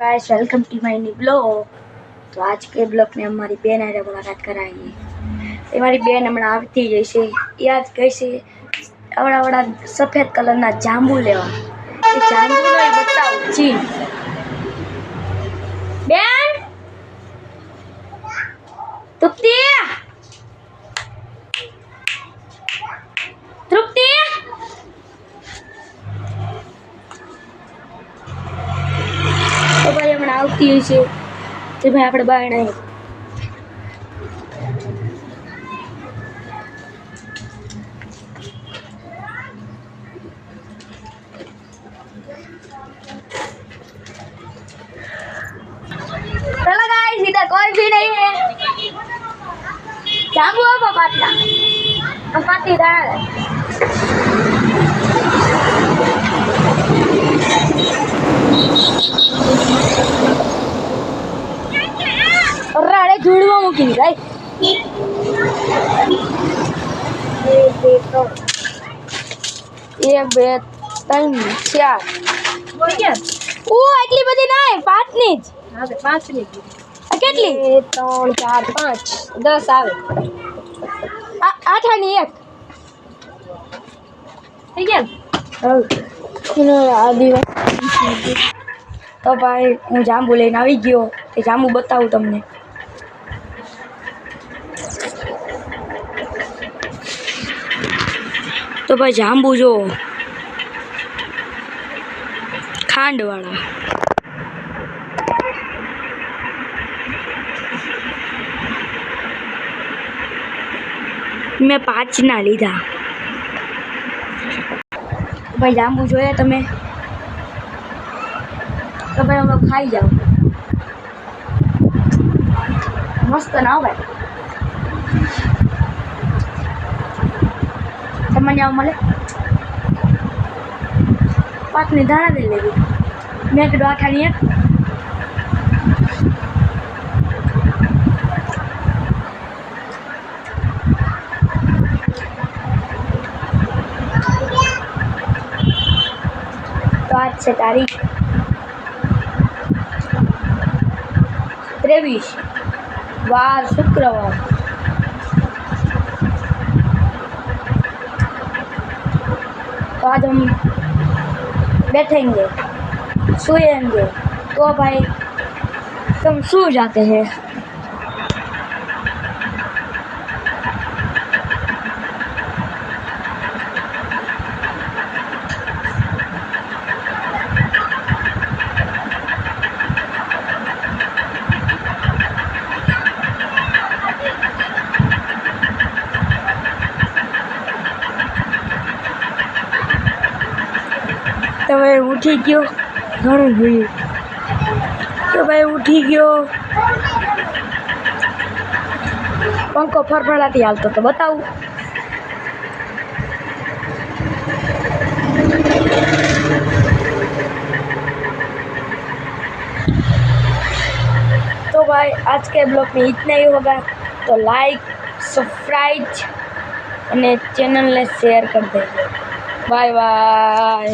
Guys welcome to my new blog. तो आज के ब्लॉग में हमारी बहन आ मुलाकात कराएंगे। हमारी बहन हमें आवती जैसे याद कैसे आवड़ा आवड़ा सफेद कलर ना जांबू लेवा जांबू नो बताओ जी बहन तृप्ति तृप्ति तो भाई हमें आवती है तो भाई આપણે બહાર નહીં चलो गाइस इधर कोई भी नहीं है Jammu apa patla tempat tidak અરે ધૂળમાં મૂકી દીધા એક બે ત્રણ ચાર ઓ આટલી બધી નહીં પાંચની જ હા પાંચની કેટલી 3 4 5 10 આવે આઠાની એક થઈ ગયા આ દિવસ તો ભાઈ હું જાંબુ લઈને આવી ગયો એ જાંબુ બતાવું તમને તો ભાઈ જાંબુ જો ખાંડવાળા મેં 5 ના લીધા ભાઈ જાંબુ જોયા તમે તો ભાઈ અમે ખાઈ જાઓ મસ્ત ના ભાઈ તમને આવું મળે 5ની ધાણા દઈ લેવી મેં કીધું આઠાની એક તો આજ છે તારીખ 23 વાર शुक्रवार तो आज हम बैठेंगे सोएंगे तो भाई तुम सो जाते हैं तो भाई उठी गयो घणुं हुई तो भाई उठी गयो पंखो फरफराती हालतो तो बताऊं तो भाई आज के ब्लॉग में इतना ही होगा तो लाइक सब्सक्राइब और चैनल ने शेयर कर देंगे बाय बाय।